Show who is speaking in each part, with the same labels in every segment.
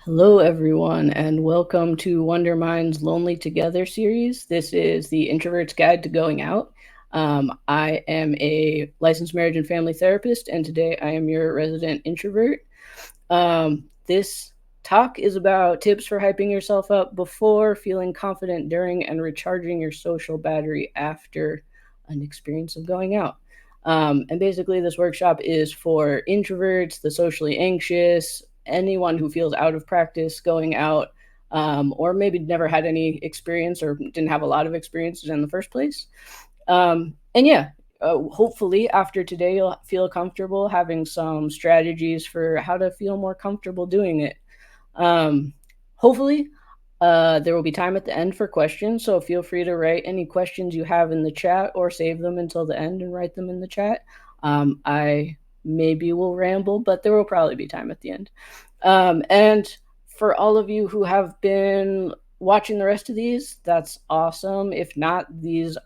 Speaker 1: Hello, everyone, and welcome to Wondermind's Lonely Together series. This is the Introverts Guide to Going Out. I am a licensed marriage and family therapist, and today I am your resident introvert. This talk is about tips for hyping yourself up before, feeling confident during, and recharging your social battery after an experience of going out. And basically, this workshop is for introverts, the socially anxious, anyone who feels out of practice going out, or maybe never had any experience or didn't have a lot of experiences in the first place. And yeah, hopefully after today, you'll feel comfortable having some strategies for how to feel more comfortable doing it. Um, Hopefully, there will be time at the end for questions, so feel free to write any questions you have in the chat or save them until the end and write them in the chat. I maybe will ramble, but there will probably be time at the end. And for all of you who have been watching the rest of these, that's awesome. If not, these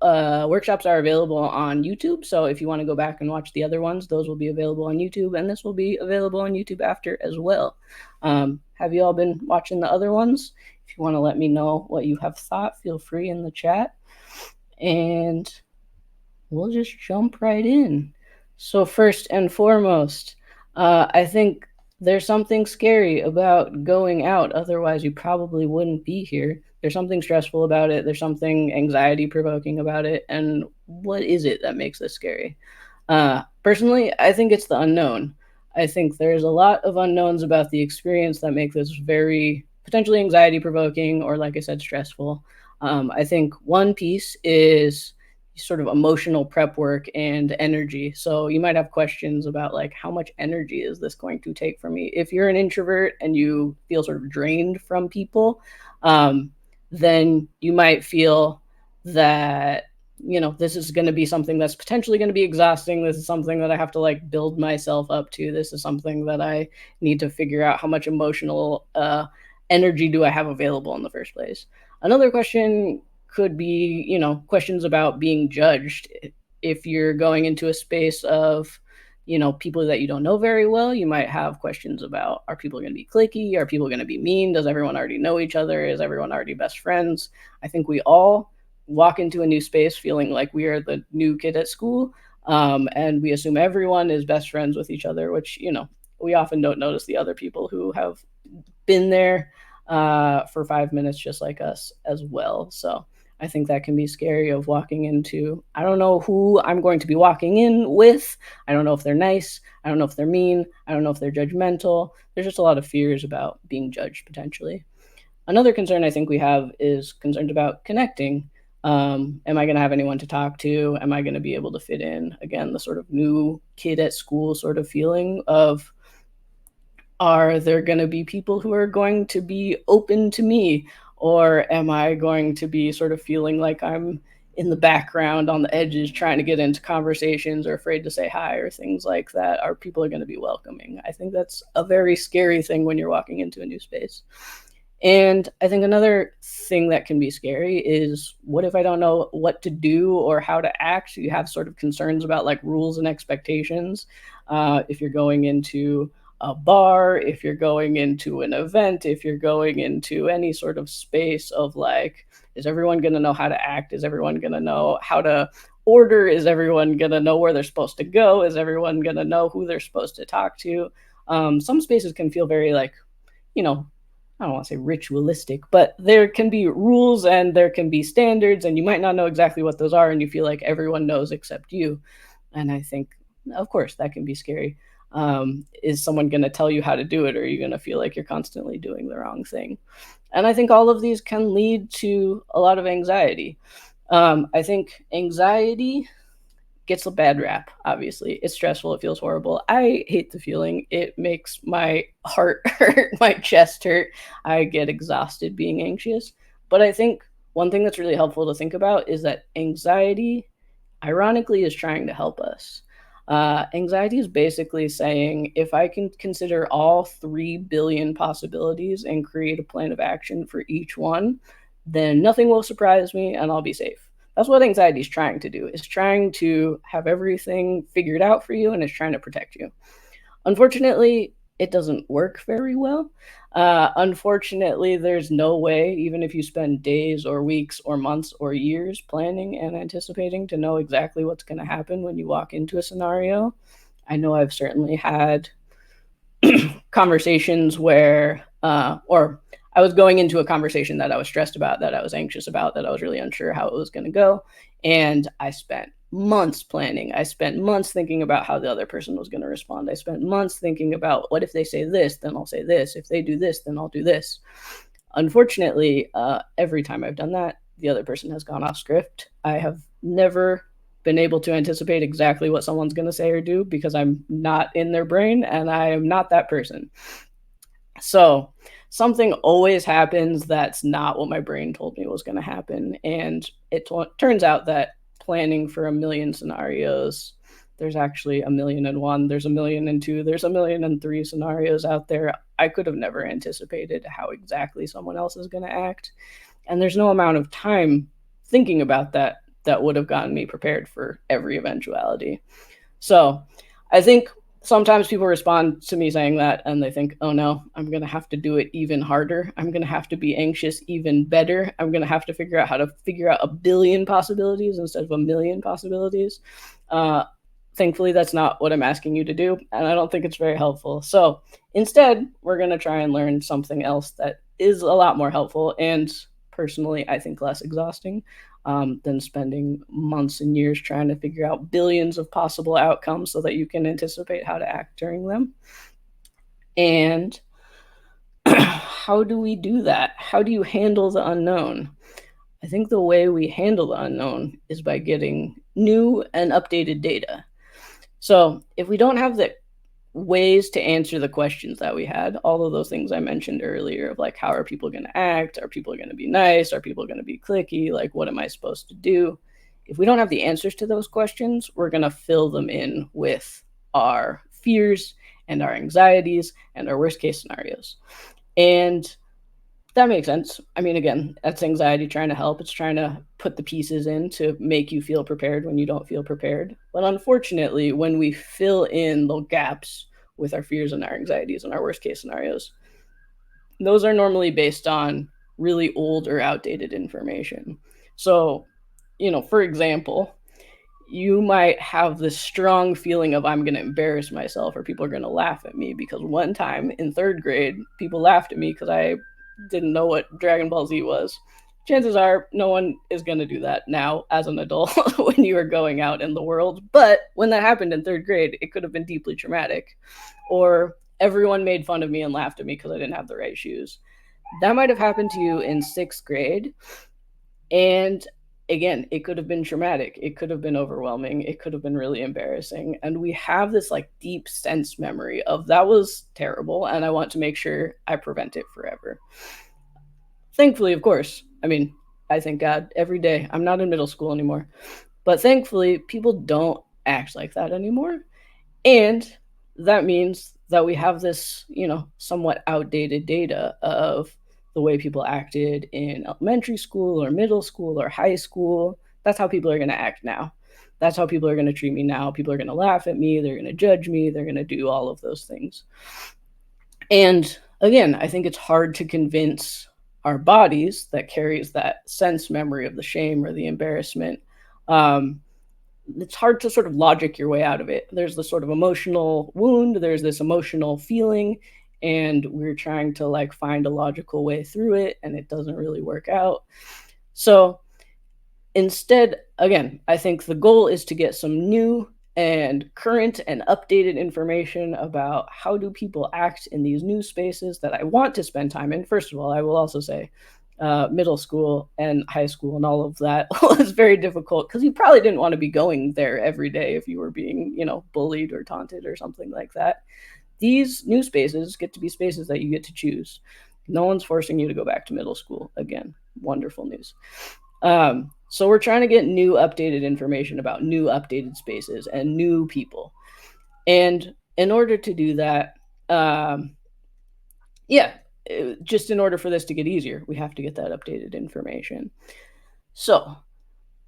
Speaker 1: workshops are available on YouTube. So if you want to go back and watch the other ones, those will be available on YouTube, and this will be available on YouTube after as well. Have you all been watching the other ones? If you want to let me know what you have thought, feel free in the chat. And we'll just jump right in. So, first and foremost, I think there's something scary about going out. Otherwise, you probably wouldn't be here. There's something stressful about it. There's something anxiety provoking about it. And what is it that makes this scary? Personally, I think it's the unknown. I think there's a lot of unknowns about the experience that make this very potentially anxiety provoking or, like I said, stressful. I think one piece is sort of emotional prep work and energy. So you might have questions about like how much energy is this going to take from me? If you're an introvert and you feel sort of drained from people, then you might feel that this is going to be something that's potentially going to be exhausting. This is something that I have to like build myself up to. This is something that I need to figure out how much emotional energy do I have available in the first place. Another question could be, questions about being judged. If you're going into a space of, people that you don't know very well, you might have questions about, are people going to be cliquey? Are people going to be mean? Does everyone already know each other? Is everyone already best friends? I think we all walk into a new space feeling like we are the new kid at school. And we assume everyone is best friends with each other, which, we often don't notice the other people who have been there for 5 minutes just like us as well. So I think that can be scary of walking into, I don't know who I'm going to be walking in with. I don't know if they're nice. I don't know if they're mean. I don't know if they're judgmental. There's just a lot of fears about being judged potentially. Another concern I think we have is concerns about connecting. Am I going to have anyone to talk to? Am I going to be able to fit in? Again, the sort of new kid at school sort of feeling of, are there going to be people who are going to be open to me? Or am I going to be sort of feeling like I'm in the background on the edges trying to get into conversations or afraid to say hi or things like that? Are people going to be welcoming? I think that's a very scary thing when you're walking into a new space. And I think another thing that can be scary is, what if I don't know what to do or how to act? You have sort of concerns about like rules and expectations. If you're going into a bar, if you're going into an event, if you're going into any sort of space of like, is everyone going to know how to act? Is everyone going to know how to order? Is everyone going to know where they're supposed to go? Is everyone going to know who they're supposed to talk to? Some spaces can feel very like, I don't want to say ritualistic, but there can be rules and there can be standards, and you might not know exactly what those are, and you feel like everyone knows except you. And I think, of course, that can be scary. Is someone going to tell you how to do it, or are you going to feel like you're constantly doing the wrong thing? And I think all of these can lead to a lot of anxiety. I think anxiety gets a bad rap, obviously. It's stressful. It feels horrible. I hate the feeling. It makes my heart hurt, my chest hurt. I get exhausted being anxious. But I think one thing that's really helpful to think about is that anxiety, ironically, is trying to help us. Anxiety is basically saying, if I can consider all 3 billion possibilities and create a plan of action for each one, then nothing will surprise me and I'll be safe. That's what anxiety is trying to do. It's trying to have everything figured out for you, and it's trying to protect you. Unfortunately, it doesn't work very well. Unfortunately, there's no way, even if you spend days or weeks or months or years planning and anticipating, to know exactly what's going to happen when you walk into a scenario. I know I've certainly had conversations where, or I was going into a conversation that I was stressed about, that I was anxious about, that I was really unsure how it was going to go. And I spent months planning. I spent months thinking about how the other person was going to respond. I spent months thinking about, what if they say this, then I'll say this. If they do this, then I'll do this. Unfortunately, every time I've done that, the other person has gone off script. I have never been able to anticipate exactly what someone's going to say or do because I'm not in their brain and I am not that person. So something always happens that's not what my brain told me was going to happen. And turns out that planning for a million scenarios, there's actually a million and one, there's a million and two, there's a million and three scenarios out there. I could have never anticipated how exactly someone else is going to act. And there's no amount of time thinking about that would have gotten me prepared for every eventuality. So I think sometimes people respond to me saying that and they think, oh no, I'm going to have to do it even harder. I'm going to have to be anxious even better. I'm going to have to figure out how to figure out a billion possibilities instead of a million possibilities. Thankfully, that's not what I'm asking you to do, and I don't think it's very helpful. So instead, we're going to try and learn something else that is a lot more helpful and personally, I think less exhausting than spending months and years trying to figure out billions of possible outcomes so that you can anticipate how to act during them. And how do we do that? How do you handle the unknown? I think the way we handle the unknown is by getting new and updated data. So if we don't have the ways to answer the questions that we had, all of those things I mentioned earlier of like, how are people going to act? Are people going to be nice? Are people going to be cliquey? Like, what am I supposed to do? If we don't have the answers to those questions, we're going to fill them in with our fears and our anxieties and our worst case scenarios. And that makes sense. I mean, again, that's anxiety trying to help. It's trying to put the pieces in to make you feel prepared when you don't feel prepared. But unfortunately, when we fill in the gaps with our fears and our anxieties and our worst case scenarios, those are normally based on really old or outdated information. So, for example, you might have this strong feeling of I'm going to embarrass myself or people are going to laugh at me because one time in third grade, people laughed at me because I didn't know what Dragon Ball Z was. Chances are no one is going to do that now as an adult when you are going out in the world. But when that happened in third grade, it could have been deeply traumatic. Or everyone made fun of me and laughed at me because I didn't have the right shoes. That might have happened to you in sixth grade. And again, it could have been traumatic. It could have been overwhelming. It could have been really embarrassing. And we have this like deep sense memory of that was terrible. And I want to make sure I prevent it forever. Thankfully, of course, I mean, I thank God every day. I'm not in middle school anymore. But thankfully, people don't act like that anymore. And that means that we have this, somewhat outdated data of the way people acted in elementary school or middle school or high school. That's how people are going to act now. That's how people are going to treat me now. People are going to laugh at me. They're going to judge me. They're going to do all of those things. And again, I think it's hard to convince our bodies that carries that sense memory of the shame or the embarrassment. It's hard to sort of logic your way out of it. There's this sort of emotional wound, there's this emotional feeling, and we're trying to like find a logical way through it, and it doesn't really work out. So instead, again, I think the goal is to get some new and current and updated information about how do people act in these new spaces that I want to spend time in. First of all, I will also say middle school and high school and all of that was very difficult because you probably didn't want to be going there every day if you were being, bullied or taunted or something like that. These new spaces get to be spaces that you get to choose. No one's forcing you to go back to middle school again. Wonderful news. So we're trying to get new updated information about new updated spaces and new people. And in order to do that, just in order for this to get easier, we have to get that updated information. So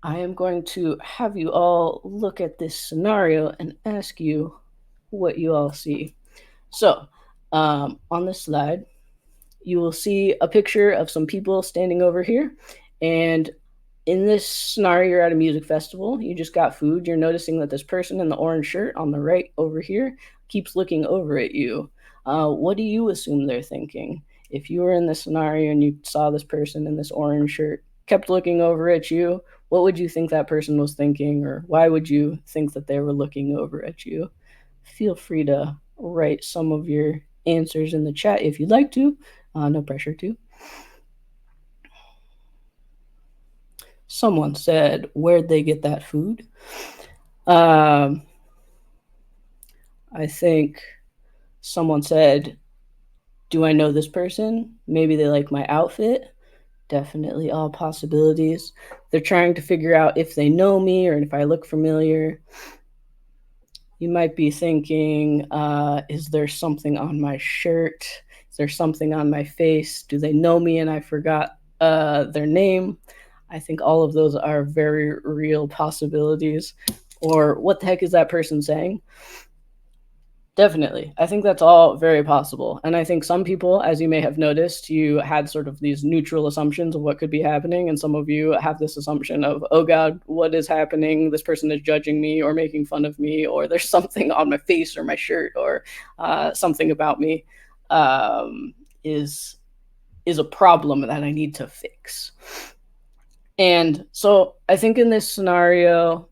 Speaker 1: I am going to have you all look at this scenario and ask you what you all see. So On this slide, you will see a picture of some people standing over here. And in this scenario, you're at a music festival. You just got food. You're noticing that this person in the orange shirt on the right over here keeps looking over at you. What do you assume they're thinking? If you were in this scenario and you saw this person in this orange shirt kept looking over at you, what would you think that person was thinking, or why would you think that they were looking over at you? Feel free to write some of your answers in the chat if you'd like to. No pressure to. Someone said, where'd they get that food? I think someone said, do I know this person? Maybe they like my outfit. Definitely all possibilities. They're trying to figure out if they know me or if I look familiar. You might be thinking, is there something on my shirt? Is there something on my face? Do they know me and I forgot their name? I think all of those are very real possibilities. Or what the heck is that person saying? Definitely. I think that's all very possible. And I think some people, as you may have noticed, you had sort of these neutral assumptions of what could be happening. And some of you have this assumption of, oh God, what is happening? This person is judging me or making fun of me, or there's something on my face or my shirt, or something about me is a problem that I need to fix. And so I think in this scenario,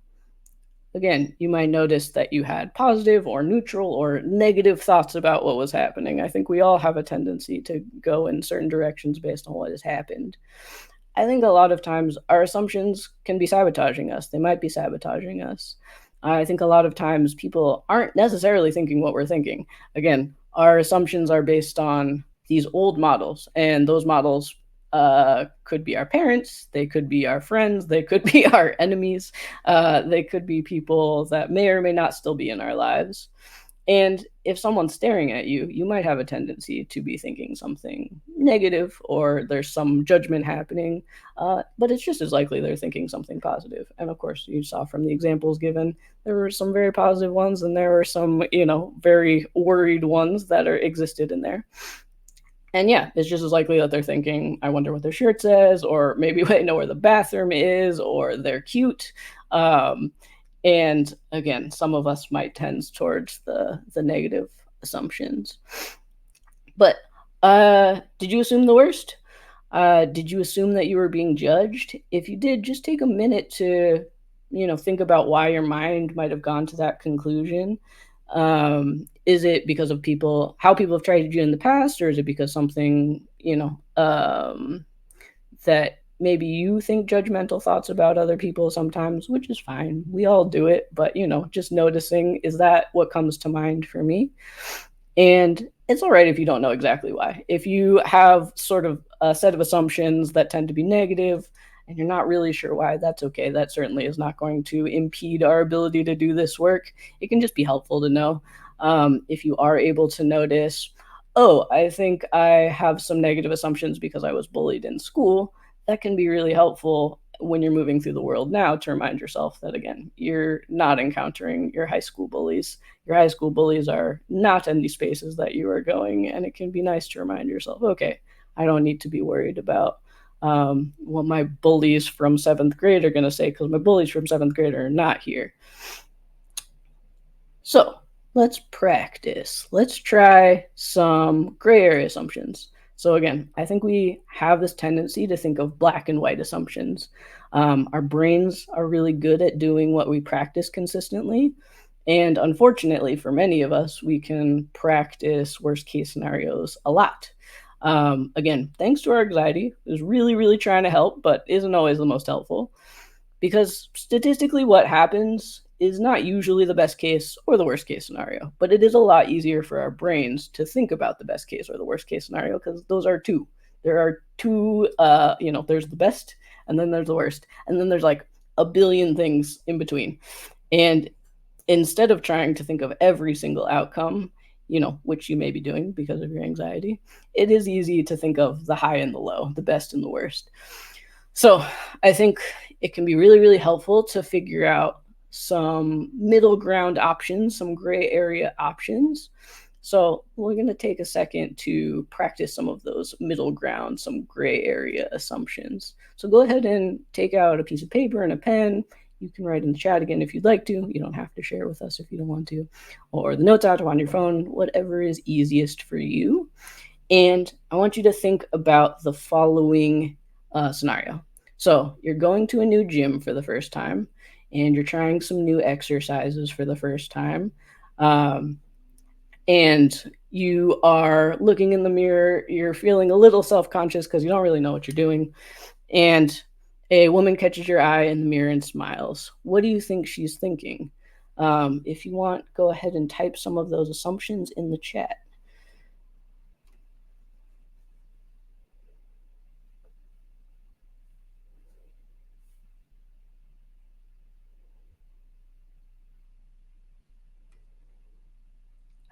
Speaker 1: again, you might notice that you had positive or neutral or negative thoughts about what was happening. I think we all have a tendency to go in certain directions based on what has happened. I think a lot of times our assumptions can be sabotaging us. They might be sabotaging us. I think a lot of times people aren't necessarily thinking what we're thinking. Again, our assumptions are based on these old models, and those models could be our parents, they could be our friends, they could be our enemies, they could be people that may or may not still be in our lives. And if someone's staring at you, you might have a tendency to be thinking something negative or there's some judgment happening, but it's just as likely they're thinking something positive. And of course, you saw from the examples given, there were some very positive ones and there were some, very worried ones that existed in there. And yeah, it's just as likely that they're thinking, I wonder what their shirt says, or maybe they know where the bathroom is, or they're cute. And again, some of us might tend towards the negative assumptions. But did you assume the worst? Did you assume that you were being judged? If you did, just take a minute to, think about why your mind might have gone to that conclusion. Is it because of how people have treated you in the past, or is it because something, that maybe you think judgmental thoughts about other people sometimes, which is fine. We all do it, but just noticing, is that what comes to mind for me? And it's all right if you don't know exactly why. If you have sort of a set of assumptions that tend to be negative and you're not really sure why, that's okay. That certainly is not going to impede our ability to do this work. It can just be helpful to know. If you are able to notice, oh, I think I have some negative assumptions because I was bullied in school, that can be really helpful when you're moving through the world now to remind yourself that, again, you're not encountering your high school bullies. Your high school bullies are not in these spaces that you are going, and it can be nice to remind yourself, okay, I don't need to be worried about what my bullies from 7th grade are going to say, because my bullies from 7th grade are not here. So let's practice. Let's try some gray area assumptions. So again, I think we have this tendency to think of black and white assumptions. Our brains are really good at doing what we practice consistently. And unfortunately, for many of us, we can practice worst case scenarios a lot. Again, thanks to our anxiety, is really, really trying to help, but isn't always the most helpful. Because statistically, what happens is not usually the best case or the worst case scenario, but it is a lot easier for our brains to think about the best case or the worst case scenario, because those are two. There are two, there's the best and then there's the worst. And then there's like a billion things in between. And instead of trying to think of every single outcome, which you may be doing because of your anxiety, it is easy to think of the high and the low, the best and the worst. So I think it can be really, really helpful to figure out some middle ground options, some gray area options. So we're going to take a second to practice some of those middle ground, some gray area assumptions. So go ahead and take out a piece of paper and a pen. You can write in the chat again if you'd like to. You don't have to share with us if you don't want to, or the notes app on your phone, whatever is easiest for you. And I want you to think about the following scenario. So you're going to a new gym for the first time, and you're trying some new exercises for the first time. And you are looking in the mirror, you're feeling a little self-conscious because you don't really know what you're doing. And a woman catches your eye in the mirror and smiles. What do you think she's thinking? If you want, go ahead and type some of those assumptions in the chat.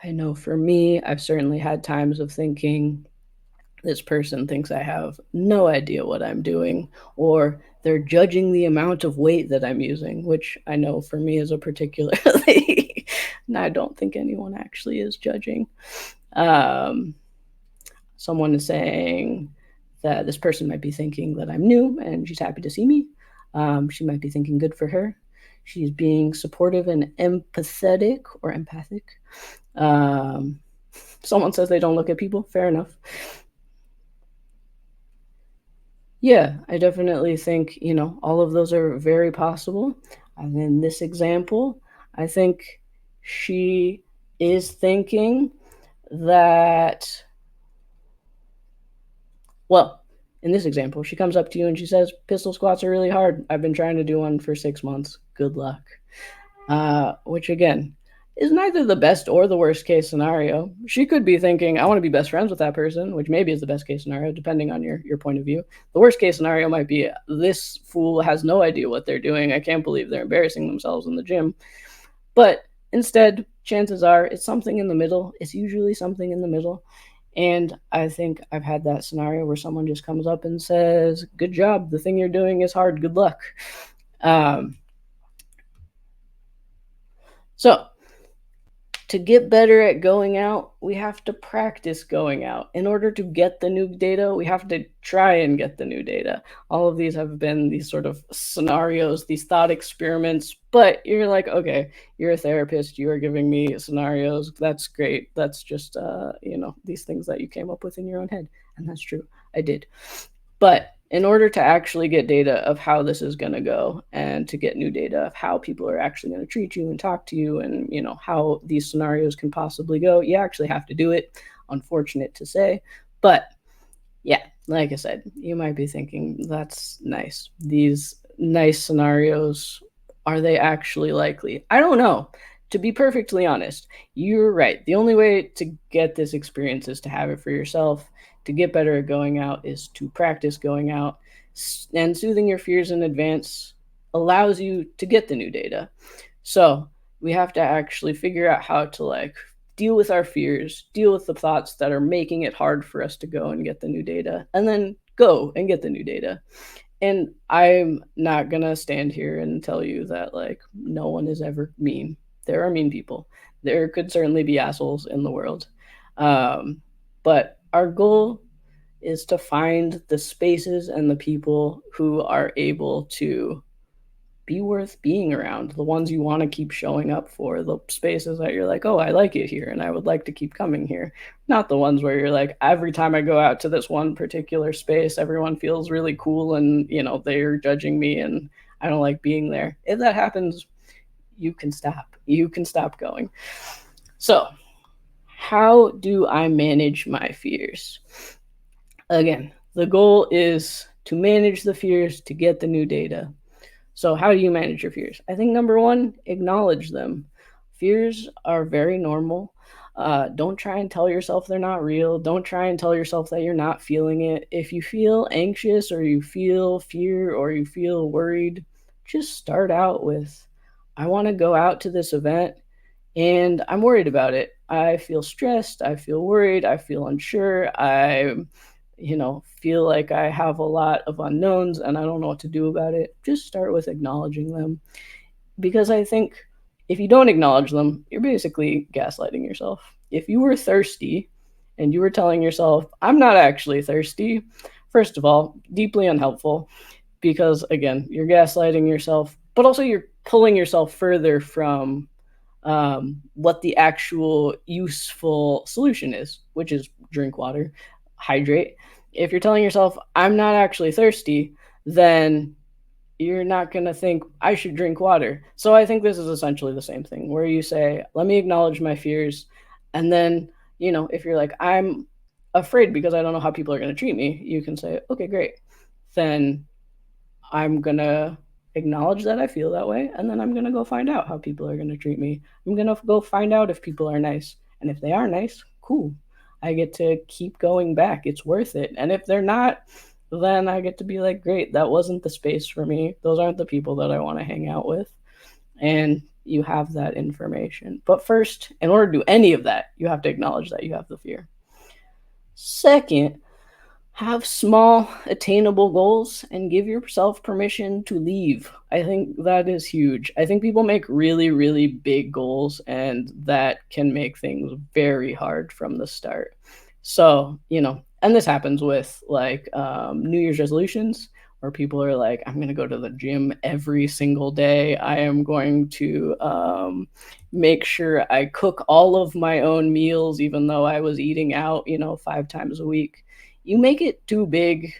Speaker 1: I know for me, I've certainly had times of thinking, this person thinks I have no idea what I'm doing, or they're judging the amount of weight that I'm using, which I know for me is a particularly, and I don't think anyone actually is judging. Um, Someone is saying that this person might be thinking that I'm new and she's happy to see me. She might be thinking good for her. She's being supportive and empathetic or empathic. Um, Someone says they don't look at people. Fair enough. Yeah, I definitely think, all of those are very possible. And in this example, I think she is thinking that, well, in this example, she comes up to you and she says, pistol squats are really hard. I've been trying to do one for 6 months. Good luck. Which again is neither the best or the worst case scenario. She could be thinking, I want to be best friends with that person, which maybe is the best case scenario, depending on your point of view. The worst case scenario might be, this fool has no idea what they're doing. I can't believe they're embarrassing themselves in the gym. But instead, chances are it's something in the middle. It's usually something in the middle. And I think I've had that scenario where someone just comes up and says, good job. The thing you're doing is hard. Good luck. So to get better at going out, we have to practice going out. In order to get the new data, we have to try and get the new data. All of these have been these sort of scenarios, these thought experiments, but you're like, okay, you're a therapist, you are giving me scenarios. That's great. That's just, these things that you came up with in your own head. And that's true. I did. But in order to actually get data of how this is going to go and to get new data of how people are actually going to treat you and talk to you and, how these scenarios can possibly go, you actually have to do it. Unfortunate to say. But yeah, like I said, you might be thinking, that's nice. These nice scenarios, are they actually likely? I don't know. To be perfectly honest, you're right. The only way to get this experience is to have it for yourself. To get better at going out is to practice going out, and soothing your fears in advance allows you to get the new data. So we have to actually figure out how to deal with our fears, deal with the thoughts that are making it hard for us to go and get the new data, and then go and get the new data. And I'm not gonna stand here and tell you that no one is ever mean. There are mean people. There could certainly be assholes in the world. But our goal is to find the spaces and the people who are able to be worth being around, the ones you want to keep showing up for, the spaces that you're like, oh, I like it here and I would like to keep coming here. Not the ones where you're like, every time I go out to this one particular space, everyone feels really cool and, they're judging me and I don't like being there. If that happens, you can stop. You can stop going. So, how do I manage my fears? Again, the goal is to manage the fears to get the new data. So how do you manage your fears? I think number one, acknowledge them. Fears are very normal. Don't try and tell yourself they're not real. Don't try and tell yourself that you're not feeling it. If you feel anxious or you feel fear or you feel worried, just start out with, I want to go out to this event and I'm worried about it. I feel stressed. I feel worried. I feel unsure. I feel like I have a lot of unknowns and I don't know what to do about it. Just start with acknowledging them. Because I think if you don't acknowledge them, you're basically gaslighting yourself. if you were thirsty and you were telling yourself, I'm not actually thirsty, first of all, deeply unhelpful because, again, you're gaslighting yourself, but also you're pulling yourself further from what the actual useful solution is, which is drink water, hydrate. If you're telling yourself, I'm not actually thirsty, then you're not going to think I should drink water. So I think this is essentially the same thing where you say, let me acknowledge my fears. And then, if you're like, I'm afraid because I don't know how people are going to treat me, you can say, okay, great. Then I'm going to acknowledge that I feel that way. And then I'm going to go find out how people are going to treat me. I'm going to go find out if people are nice. And if they are nice, cool. I get to keep going back. It's worth it. And if they're not, then I get to be like, great, that wasn't the space for me. Those aren't the people that I want to hang out with. And you have that information. But first, in order to do any of that, you have to acknowledge that you have the fear. Second, have small, attainable goals and give yourself permission to leave. I think that is huge. I think people make really, really big goals, and that can make things very hard from the start. So, and this happens with like New Year's resolutions where people are like, I'm going to go to the gym every single day. I am going to make sure I cook all of my own meals, even though I was eating out, 5 times a week. You make it too big,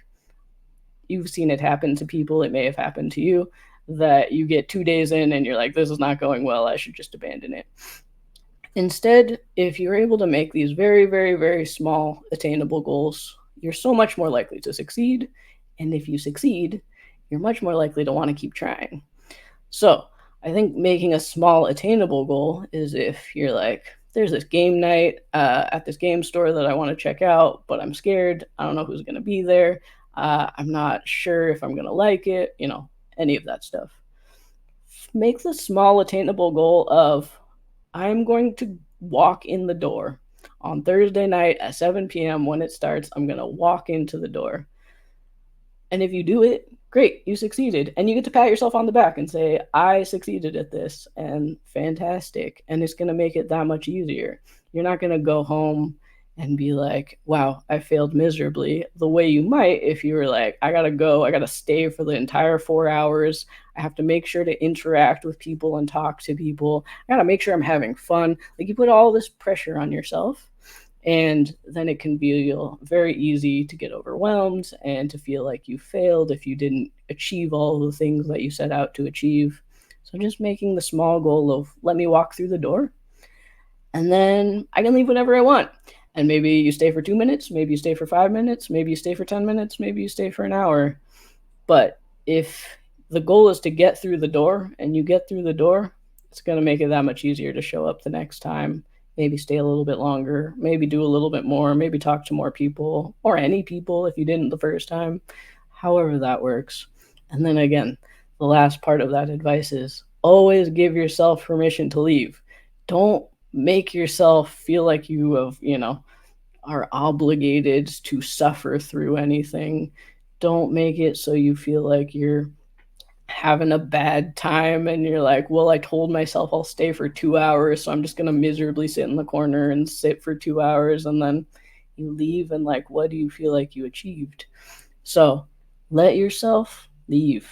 Speaker 1: you've seen it happen to people, it may have happened to you, that you get 2 days in and you're like, this is not going well, I should just abandon it. Instead, if you're able to make these very, very, very small, attainable goals, you're so much more likely to succeed. And if you succeed, you're much more likely to want to keep trying. So I think making a small, attainable goal is if you're like, there's this game night at this game store that I want to check out, but I'm scared. I don't know who's going to be there. I'm not sure if I'm going to like it, any of that stuff. Make the small, attainable goal of I'm going to walk in the door on Thursday night at 7 p.m. when it starts. I'm going to walk into the door. And if you do it, great, you succeeded. And you get to pat yourself on the back and say, I succeeded at this, and fantastic. And it's going to make it that much easier. You're not going to go home and be like, wow, I failed miserably, the way you might if you were like, I got to stay for the entire 4 hours. I have to make sure to interact with people and talk to people. I got to make sure I'm having fun. Like, you put all this pressure on yourself. And then it can be very easy to get overwhelmed and to feel like you failed if you didn't achieve all the things that you set out to achieve. So just making the small goal of let me walk through the door, and then I can leave whenever I want. And maybe you stay for 2 minutes, maybe you stay for 5 minutes, maybe you stay for 10 minutes, maybe you stay for an hour. But if the goal is to get through the door and you get through the door, it's going to make it that much easier to show up the next time. Maybe stay a little bit longer, maybe do a little bit more, maybe talk to more people, or any people if you didn't the first time, however that works. And then again, the last part of that advice is always give yourself permission to leave. Don't make yourself feel like you have, are obligated to suffer through anything. Don't make it so you feel like you're having a bad time and you're like, well, I told myself I'll stay for 2 hours, so I'm just going to miserably sit in the corner and sit for 2 hours, and then you leave and like, what do you feel like you achieved? So let yourself leave.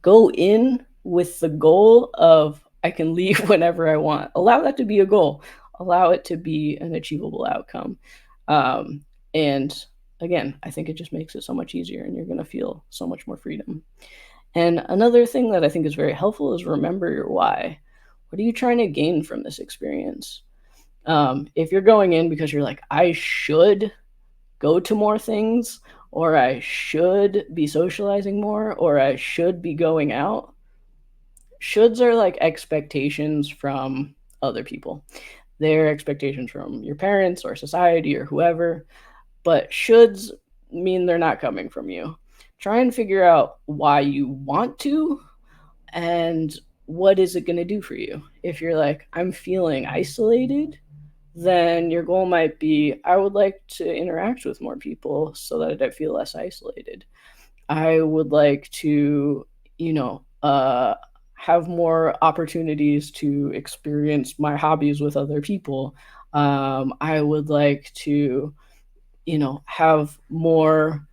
Speaker 1: Go in with the goal of I can leave whenever I want. Allow that to be a goal. Allow it to be an achievable outcome. And again, I think it just makes it so much easier and you're going to feel so much more freedom. And another thing that I think is very helpful is remember your why. What are you trying to gain from this experience? If you're going in because you're like, I should go to more things, or I should be socializing more, or I should be going out, shoulds are like expectations from other people. They're expectations from your parents or society or whoever, but shoulds mean they're not coming from you. Try and figure out why you want to and what is it going to do for you. If you're like, I'm feeling isolated, then your goal might be, I would like to interact with more people so that I feel less isolated. I would like to, have more opportunities to experience my hobbies with other people. I would like to, have more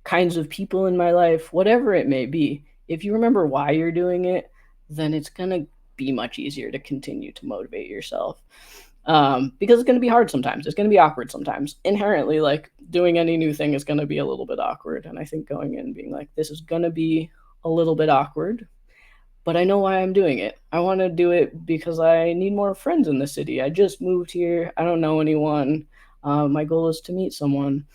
Speaker 1: kinds of people in my life, whatever it may be. If you remember why you're doing it, then it's going to be much easier to continue to motivate yourself. Because it's going to be hard sometimes. It's going to be awkward sometimes. Inherently, like doing any new thing is going to be a little bit awkward. And I think going in and being like, this is going to be a little bit awkward, but I know why I'm doing it. I want to do it because I need more friends in the city. I just moved here. I don't know anyone. My goal is to meet someone.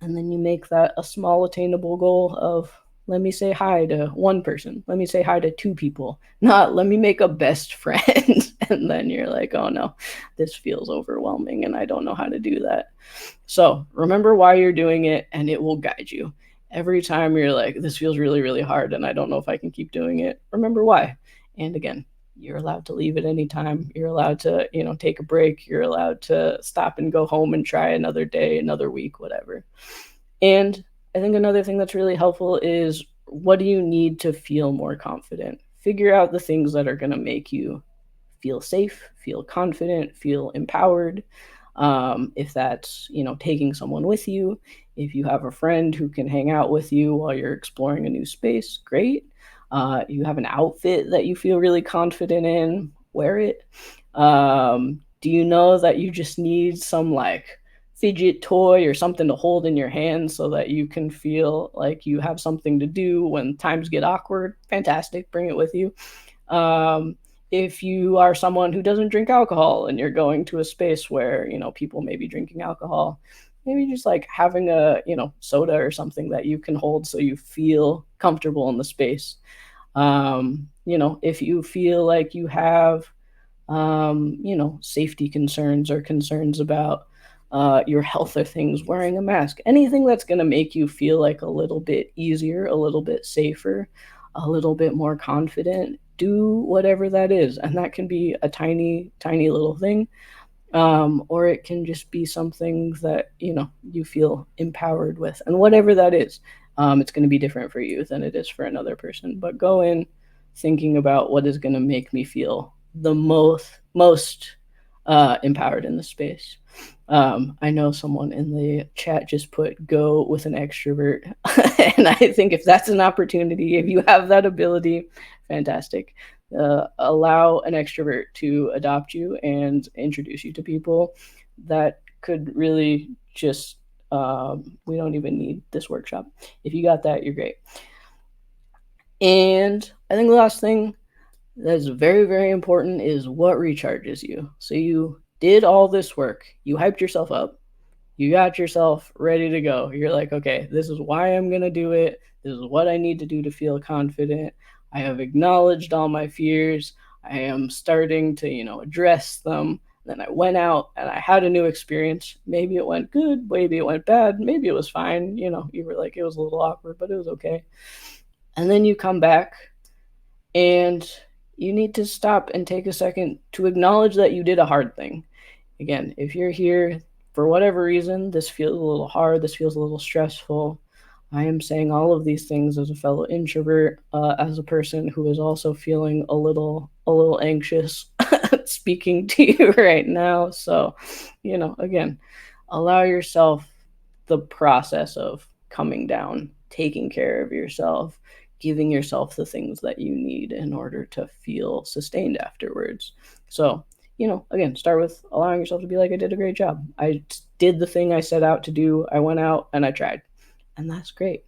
Speaker 1: And then you make that a small attainable goal of, let me say hi to one person. Let me say hi to two people. Not let me make a best friend. And then you're like, oh no, this feels overwhelming and I don't know how to do that. So remember why you're doing it and it will guide you. Every time you're like, this feels really, really hard and I don't know if I can keep doing it, remember why. And again, you're allowed to leave at any time. You're allowed to, take a break. You're allowed to stop and go home and try another day, another week, whatever. And I think another thing that's really helpful is, what do you need to feel more confident? Figure out the things that are going to make you feel safe, feel confident, feel empowered. If that's, taking someone with you, if you have a friend who can hang out with you while you're exploring a new space, great. You have an outfit that you feel really confident in, wear it. Do you know that you just need some like fidget toy or something to hold in your hand so that you can feel like you have something to do when times get awkward? Fantastic, bring it with you. If you are someone who doesn't drink alcohol and you're going to a space where, people may be drinking alcohol, maybe just like having a, soda or something that you can hold so you feel comfortable in the space. If you feel like you have, safety concerns or concerns about your health or things, wearing a mask, anything that's going to make you feel like a little bit easier, a little bit safer, a little bit more confident, do whatever that is. And that can be a tiny, tiny little thing. Or it can just be something that, you feel empowered with. And whatever that is, it's going to be different for you than it is for another person. But go in thinking about what is going to make me feel the most empowered in the space. I know someone in the chat just put go with an extrovert. And I think if that's an opportunity, if you have that ability, fantastic. Allow an extrovert to adopt you and introduce you to people that could really just, we don't even need this workshop. If you got that, you're great. And I think the last thing that's very, very important is what recharges you. So you did all this work, you hyped yourself up, you got yourself ready to go. You're like, okay, this is why I'm going to do it. This is what I need to do to feel confident. I have acknowledged all my fears. I am starting to, address them. Then I went out and I had a new experience. Maybe it went good, maybe it went bad, maybe it was fine. You were like, it was a little awkward, but it was okay. And then you come back and you need to stop and take a second to acknowledge that you did a hard thing. Again, if you're here for whatever reason, this feels a little hard, this feels a little stressful, I am saying all of these things as a fellow introvert, as a person who is also feeling a little anxious speaking to you right now. So, again, allow yourself the process of coming down, taking care of yourself, giving yourself the things that you need in order to feel sustained afterwards. So, again, start with allowing yourself to be like, I did a great job. I did the thing I set out to do. I went out and I tried. And that's great.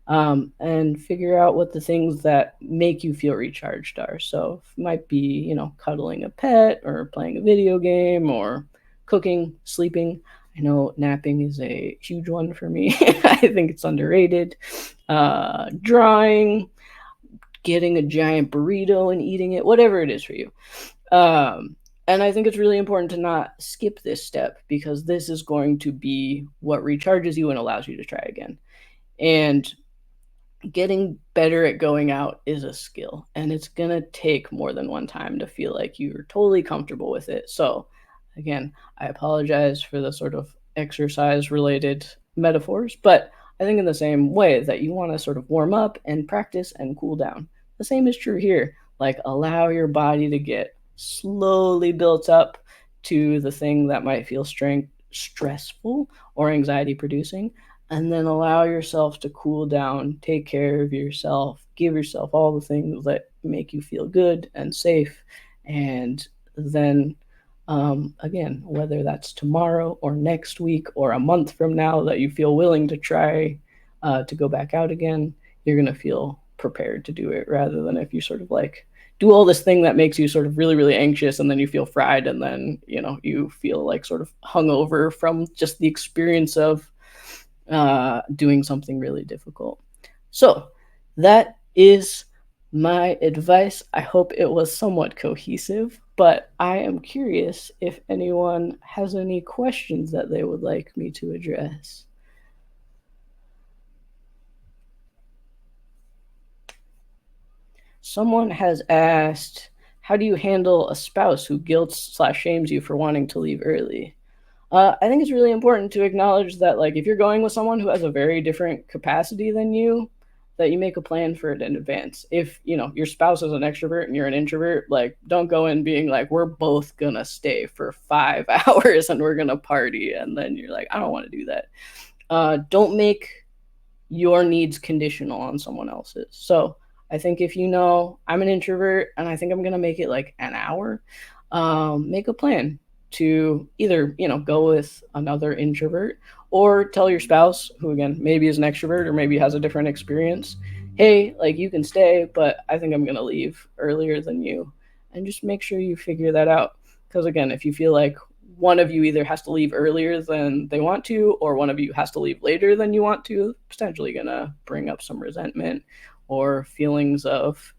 Speaker 1: And figure out what the things that make you feel recharged are. So it might be, cuddling a pet or playing a video game or cooking, sleeping. I know napping is a huge one for me. I think it's underrated. Drawing, getting a giant burrito and eating it, whatever it is for you. And I think it's really important to not skip this step, because this is going to be what recharges you and allows you to try again. And getting better at going out is a skill, and it's going to take more than one time to feel like you're totally comfortable with it. So again, I apologize for the sort of exercise related metaphors, but I think in the same way that you want to sort of warm up and practice and cool down, the same is true here. Like, allow your body to get slowly built up, to the thing that might feel stressful or anxiety producing, and then allow yourself to cool down, take care of yourself, give yourself all the things that make you feel good and safe. And then, again, whether that's tomorrow or next week or a month from now that you feel willing to try to go back out again, you're going to feel prepared to do it, rather than if you sort of like do all this thing that makes you sort of really, really anxious, and then you feel fried, and then, you feel like sort of hungover from just the experience of doing something really difficult. So that is my advice. I hope it was somewhat cohesive, but I am curious if anyone has any questions that they would like me to address. Someone has asked, how do you handle a spouse who guilt/shames you for wanting to leave early? I think it's really important to acknowledge that, like, if you're going with someone who has a very different capacity than you, that you make a plan for it in advance. If, your spouse is an extrovert and you're an introvert, like, don't go in being like, we're both gonna stay for 5 hours and we're gonna party. And then you're like, I don't want to do that. Don't make your needs conditional on someone else's. So I think if I'm an introvert and I think I'm going to make it like an hour, make a plan to either, go with another introvert, or tell your spouse, who again, maybe is an extrovert or maybe has a different experience, hey, like, you can stay, but I think I'm going to leave earlier than you. And just make sure you figure that out. Because again, if you feel like one of you either has to leave earlier than they want to, or one of you has to leave later than you want to, potentially going to bring up some resentment or feelings of,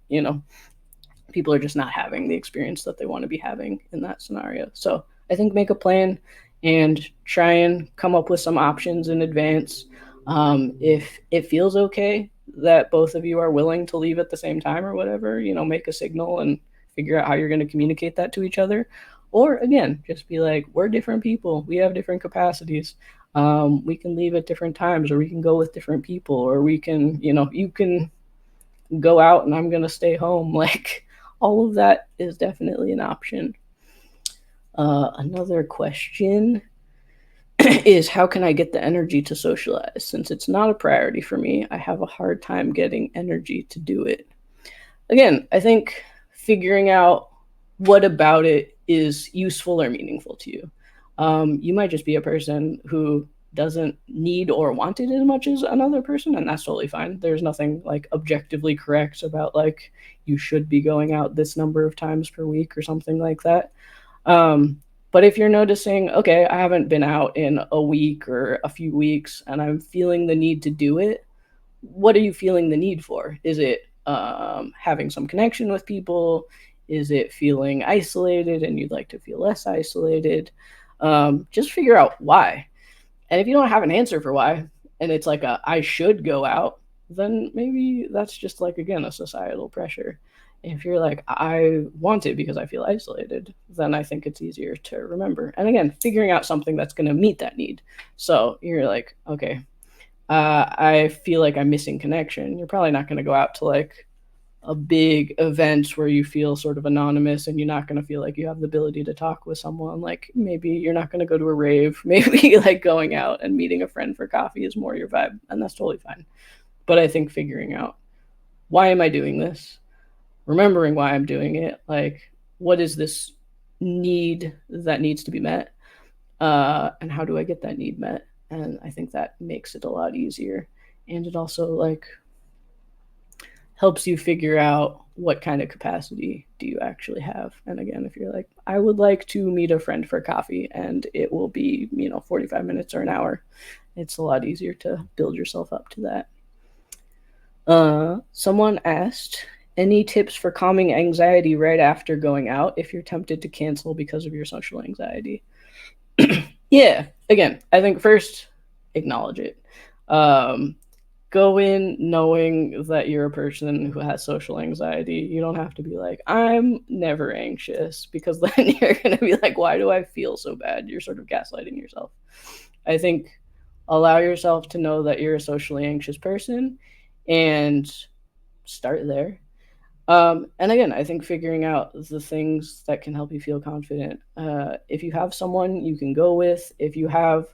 Speaker 1: people are just not having the experience that they want to be having in that scenario. So I think make a plan and try and come up with some options in advance. If it feels okay that both of you are willing to leave at the same time or whatever, make a signal and figure out how you're going to communicate that to each other. Or again, just be like, we're different people. We have different capacities. We can leave at different times, or we can go with different people, or we can, you can go out and I'm going to stay home. Like, all of that is definitely an option. Another question is, how can I get the energy to socialize? Since it's not a priority for me, I have a hard time getting energy to do it. Again, I think figuring out what about it is useful or meaningful to you. You might just be a person who doesn't need or want it as much as another person, and that's totally fine. There's nothing like objectively correct about like you should be going out this number of times per week or something like that. But if you're noticing, okay, I haven't been out in a week or a few weeks and I'm feeling the need to do it, what are you feeling the need for? Is it having some connection with people? Is it feeling isolated and you'd like to feel less isolated? Just figure out why. And if you don't have an answer for why, and it's like I should go out, then maybe that's just like, again, a societal pressure. If you're like, I want it because I feel isolated, then I think it's easier to remember. And again, figuring out something that's going to meet that need. So you're like, okay, I feel like I'm missing connection. You're probably not going to go out to like a big event where you feel sort of anonymous and you're not going to feel like you have the ability to talk with someone. Like, maybe you're not going to go to a rave. Maybe like going out and meeting a friend for coffee is more your vibe, and that's totally fine. But I think figuring out, why am I doing this? Remembering why I'm doing it. Like, what is this need that needs to be met? And how do I get that need met? And I think that makes it a lot easier. And it also like helps you figure out what kind of capacity do you actually have. And again, if you're like, I would like to meet a friend for coffee and it will be, 45 minutes or an hour, it's a lot easier to build yourself up to that. Someone asked, any tips for calming anxiety right after going out if you're tempted to cancel because of your social anxiety? Yeah, again, I think first, acknowledge it. Go in knowing that you're a person who has social anxiety. You don't have to be like, I'm never anxious, because then you're going to be like, why do I feel so bad? You're sort of gaslighting yourself. I think allow yourself to know that you're a socially anxious person and start there. And again, I think figuring out the things that can help you feel confident. If you have someone you can go with, if you have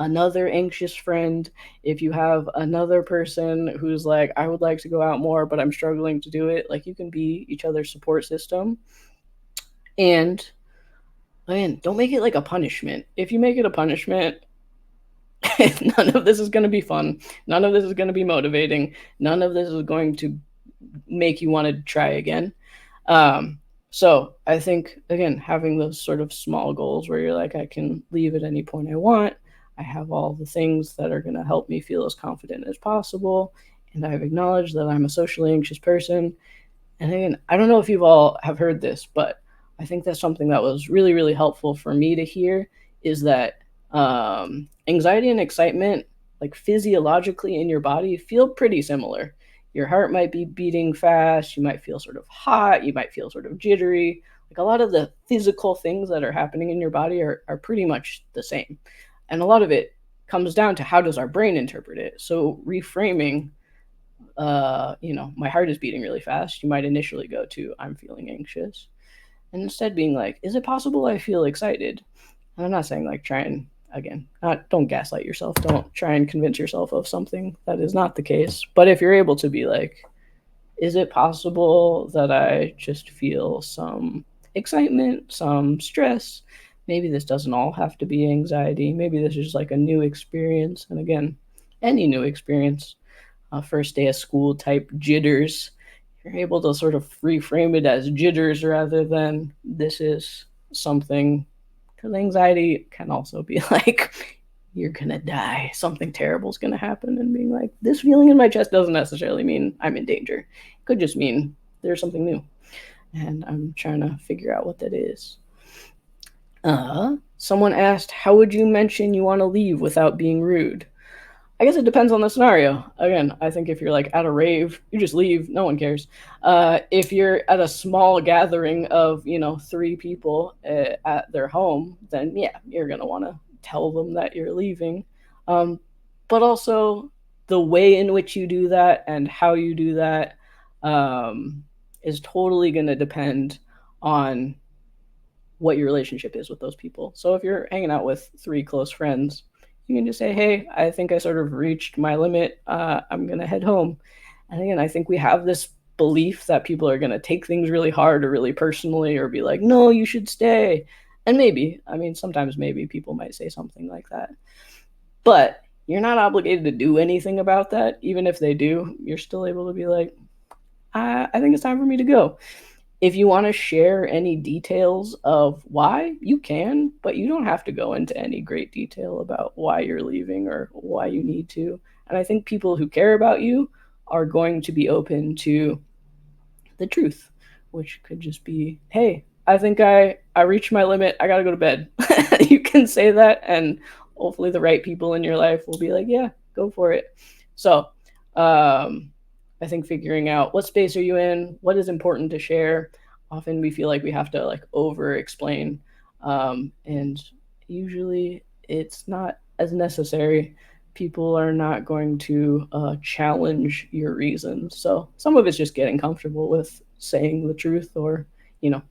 Speaker 1: another anxious friend, if you have another person who's like, I would like to go out more, but I'm struggling to do it, like you can be each other's support system. And again, don't make it like a punishment. If you make it a punishment, none of this is going to be fun. None of this is going to be motivating. None of this is going to make you want to try again. Um, so I think again, having those sort of small goals where you're like, I can leave at any point I want. I have all the things that are going to help me feel as confident as possible, and I've acknowledged that I'm a socially anxious person. And again, I don't know if you've all have heard this, but I think that's something that was really, really helpful for me to hear is that anxiety and excitement, like physiologically in your body, feel pretty similar. Your heart might be beating fast, you might feel sort of hot, you might feel sort of jittery. Like a lot of the physical things that are happening in your body are pretty much the same. And a lot of it comes down to how does our brain interpret it. So reframing my heart is beating really fast, you might initially go to, I'm feeling anxious. And instead being like, is it possible I feel excited? And I'm not saying like try and, again, not, don't gaslight yourself. Don't try and convince yourself of something that is not the case. But if you're able to be like, is it possible that I just feel some excitement, some stress? Maybe this doesn't all have to be anxiety. Maybe this is just like a new experience. And again, any new experience, first day of school type jitters, you're able to sort of reframe it as jitters rather than this is something. Because anxiety can also be like, you're going to die, something terrible is going to happen. And being like, this feeling in my chest doesn't necessarily mean I'm in danger. It could just mean there's something new. And I'm trying to figure out what that is. Someone asked, how would you mention you want to leave without being rude? I guess it depends on the scenario. Again, I think if you're like at a rave, you just leave. No one cares. If you're at a small gathering of 3 people at their home, then yeah, you're gonna want to tell them that you're leaving. But also the way in which you do that and how you do that is totally gonna depend on what your relationship is with those people. So if you're hanging out with 3 close friends, you can just say, hey, I think I sort of reached my limit. I'm going to head home. And again, I think we have this belief that people are going to take things really hard or really personally or be like, no, you should stay. And maybe, I mean, sometimes maybe people might say something like that. But you're not obligated to do anything about that. Even if they do, you're still able to be like, I think it's time for me to go. If you want to share any details of why, you can, but you don't have to go into any great detail about why you're leaving or why you need to. And I think people who care about you are going to be open to the truth, which could just be, hey, I think I reached my limit. I got to go to bed. You can say that, and hopefully the right people in your life will be like, yeah, go for it. So, I think figuring out what space are you in, what is important to share. Often we feel like we have to like over explain, and usually it's not as necessary. People are not going to challenge your reasons. So some of it's just getting comfortable with saying the truth, or you know,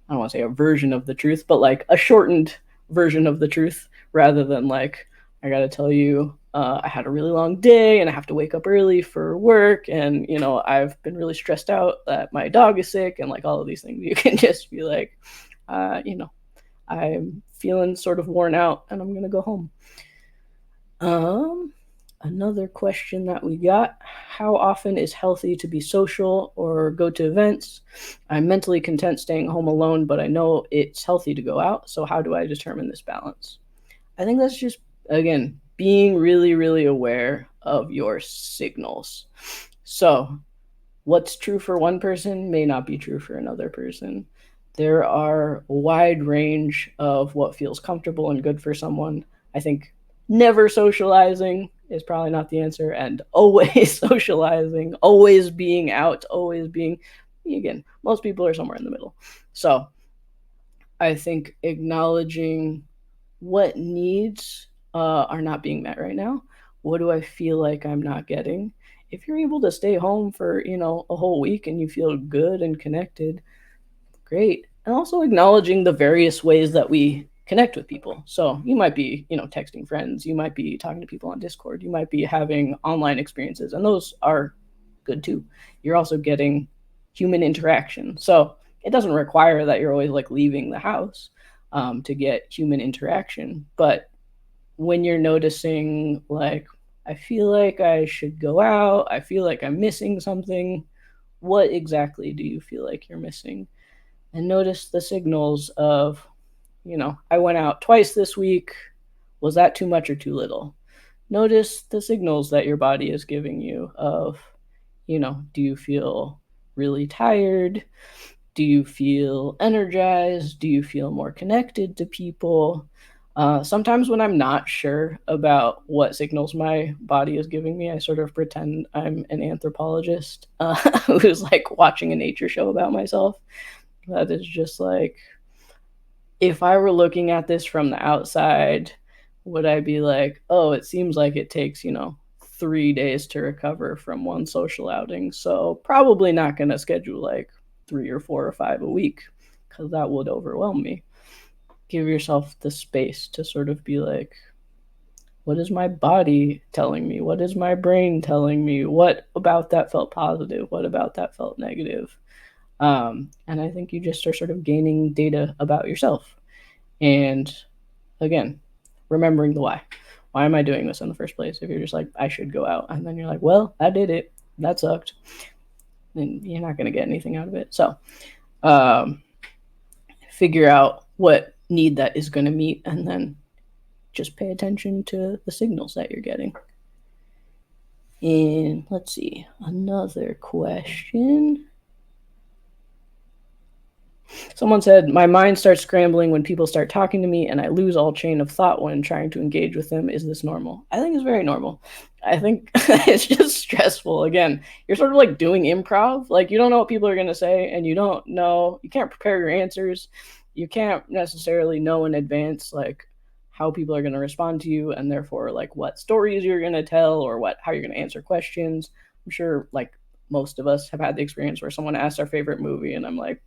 Speaker 1: I don't want to say a version of the truth, but like a shortened version of the truth, rather than like, I got to tell you, I had a really long day and I have to wake up early for work. And, I've been really stressed out that my dog is sick and like all of these things. You can just be like, I'm feeling sort of worn out and I'm going to go home. Another question that we got: how often is healthy to be social or go to events? I'm mentally content staying home alone, but I know it's healthy to go out. So, how do I determine this balance? I think that's just, again, being really, really aware of your signals. So, what's true for one person may not be true for another person. There are a wide range of what feels comfortable and good for someone. I think never socializing is probably not the answer, and always socializing, always being out, always being, again, most people are somewhere in the middle. So I think acknowledging what needs are not being met right now. What do I feel like I'm not getting? if you're able to stay home for, a whole week and you feel good and connected, great. And also acknowledging the various ways that we connect with people. So you might be, texting friends, you might be talking to people on Discord, you might be having online experiences, and those are good too. You're also getting human interaction. So it doesn't require that you're always like leaving the house to get human interaction. But when you're noticing, like, I feel like I should go out, I feel like I'm missing something, what exactly do you feel like you're missing? And notice the signals of, I went out twice this week. Was that too much or too little? Notice the signals that your body is giving you of, do you feel really tired? Do you feel energized? Do you feel more connected to people? Sometimes when I'm not sure about what signals my body is giving me, I sort of pretend I'm an anthropologist who's like watching a nature show about myself. That is just like, if I were looking at this from the outside, would I be like, oh, it seems like it takes, 3 days to recover from one social outing. So probably not going to schedule like 3 or 4 or 5 a week because that would overwhelm me. Give yourself the space to sort of be like, what is my body telling me? What is my brain telling me? What about that felt positive? What about that felt negative? And I think you just are sort of gaining data about yourself. And again, remembering the why. Why am I doing this in the first place? If you're just like, I should go out, and then you're like, well, I did it. That sucked. Then you're not going to get anything out of it. So figure out what need that is going to meet, and then just pay attention to the signals that you're getting. And let's see, another question. Someone said, my mind starts scrambling when people start talking to me and I lose all chain of thought when trying to engage with them. Is this normal? I think it's very normal. I think it's just stressful. Again, you're sort of like doing improv. Like, you don't know what people are going to say, and you can't prepare your answers. You can't necessarily know in advance, like, how people are going to respond to you, and therefore, like, what stories you're going to tell or how you're going to answer questions. I'm sure, like, most of us have had the experience where someone asks our favorite movie, and I'm like,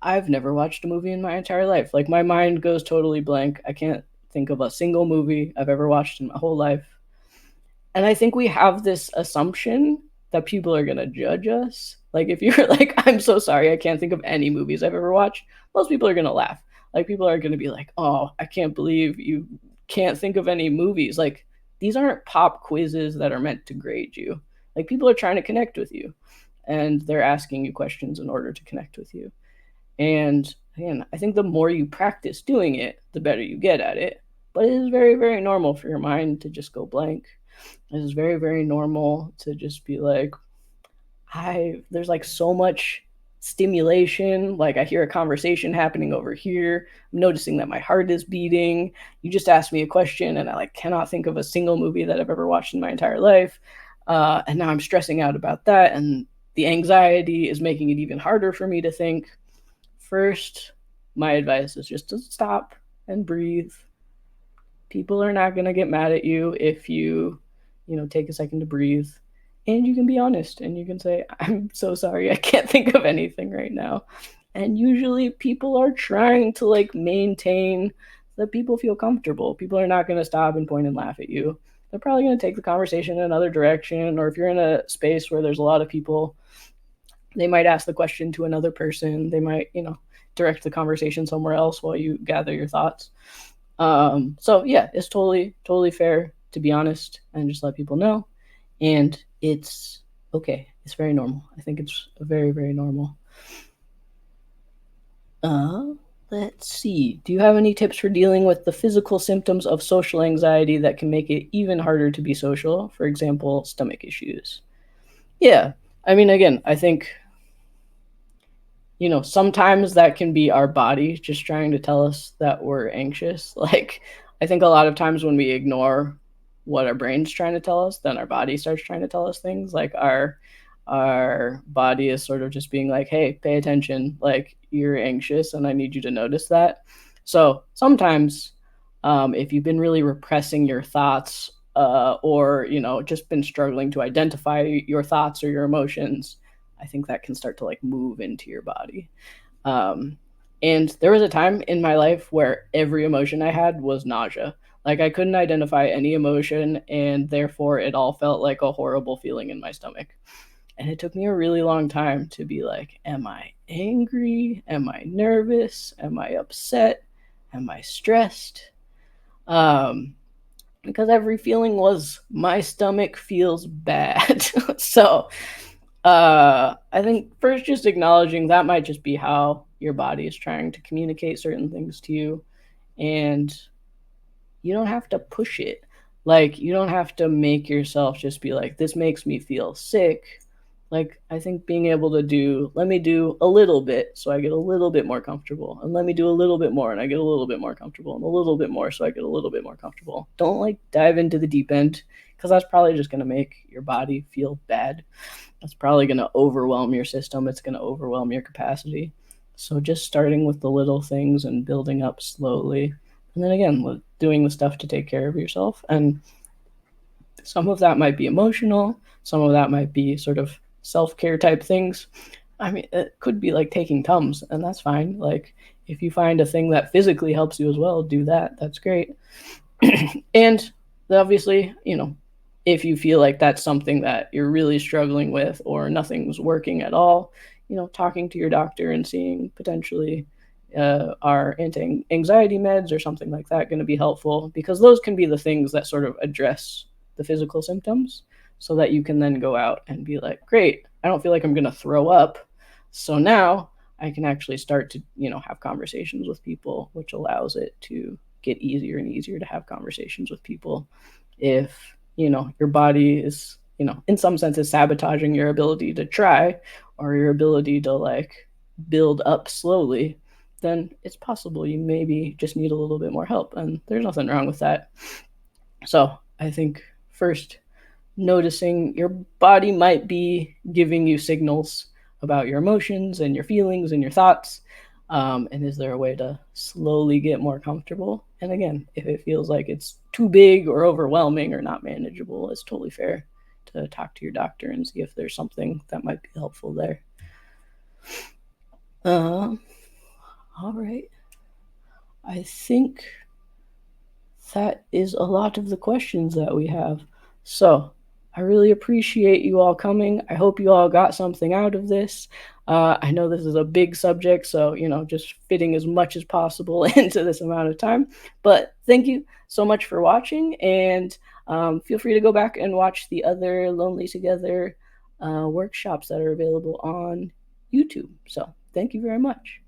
Speaker 1: I've never watched a movie in my entire life. Like, my mind goes totally blank. I can't think of a single movie I've ever watched in my whole life. And I think we have this assumption that people are going to judge us. Like, if you're like, I'm so sorry, I can't think of any movies I've ever watched, most people are going to laugh. Like, people are going to be like, oh, I can't believe you can't think of any movies. Like, these aren't pop quizzes that are meant to grade you. Like, people are trying to connect with you, and they're asking you questions in order to connect with you. And again, I think the more you practice doing it, the better you get at it. But it is very, very normal for your mind to just go blank. It is very, very normal to just be like, there's like so much stimulation. Like, I hear a conversation happening over here. I'm noticing that my heart is beating. You just asked me a question and I like cannot think of a single movie that I've ever watched in my entire life. And now I'm stressing out about that. And the anxiety is making it even harder for me to think. First, my advice is just to stop and breathe. People are not going to get mad at you if you take a second to breathe. And you can be honest and you can say, I'm so sorry, I can't think of anything right now. And usually people are trying to like maintain that people feel comfortable. People are not going to stop and point and laugh at you. They're probably going to take the conversation in another direction. Or if you're in a space where there's a lot of people, they might ask the question to another person. They might, direct the conversation somewhere else while you gather your thoughts. So yeah, it's totally, totally fair to be honest and just let people know. And it's okay. It's very normal. I think it's very, very normal. Let's see. Do you have any tips for dealing with the physical symptoms of social anxiety that can make it even harder to be social? For example, stomach issues. Yeah. I mean, again, I think sometimes that can be our body just trying to tell us that we're anxious. Like, I think a lot of times when we ignore what our brain's trying to tell us, then our body starts trying to tell us things. Like, our body is sort of just being like, hey, pay attention. Like, you're anxious and I need you to notice that. So sometimes if you've been really repressing your thoughts or just been struggling to identify your thoughts or your emotions, I think that can start to like move into your body. um, and there was a time in my life where every emotion I had was nausea. Like I couldn't identify any emotion, and therefore it all felt like a horrible feeling in my stomach. And it took me a really long time to be like, am I angry? Am I nervous? Am I upset? Am I stressed? Um, because every feeling was my stomach feels bad. So I think first just acknowledging that might just be how your body is trying to communicate certain things to you. And you don't have to push it. Like, you don't have to make yourself just be like, this makes me feel sick. Like, I think being able to do, let me do a little bit so I get a little bit more comfortable. And let me do a little bit more and I get a little bit more comfortable. And a little bit more so I get a little bit more comfortable. Don't like dive into the deep end, because that's probably just going to make your body feel bad. That's probably going to overwhelm your system. It's going to overwhelm your capacity. So just starting with the little things and building up slowly. And then again, doing the stuff to take care of yourself. And some of that might be emotional, some of that might be sort of self-care type things. I mean, it could be like taking Tums, and that's fine. Like, if you find a thing that physically helps you as well, do that. That's great. And obviously, if you feel like that's something that you're really struggling with or nothing's working at all, talking to your doctor and seeing potentially are anti-anxiety meds or something like that going to be helpful, because those can be the things that sort of address the physical symptoms, so that you can then go out and be like, great, I don't feel like I'm going to throw up. So now I can actually start to, have conversations with people, which allows it to get easier and easier to have conversations with people. If, your body is, in some sense is sabotaging your ability to try, or your ability to like build up slowly, then it's possible you maybe just need a little bit more help. And there's nothing wrong with that. So I think first, noticing your body might be giving you signals about your emotions and your feelings and your thoughts. And is there a way to slowly get more comfortable? And again, if it feels like it's too big or overwhelming or not manageable, it's totally fair to talk to your doctor and see if there's something that might be helpful there. All right. I think that is a lot of the questions that we have. So I really appreciate you all coming. I hope you all got something out of this. I know this is a big subject, so, just fitting as much as possible into this amount of time. But thank you so much for watching, and feel free to go back and watch the other Lonely Together workshops that are available on YouTube. So thank you very much.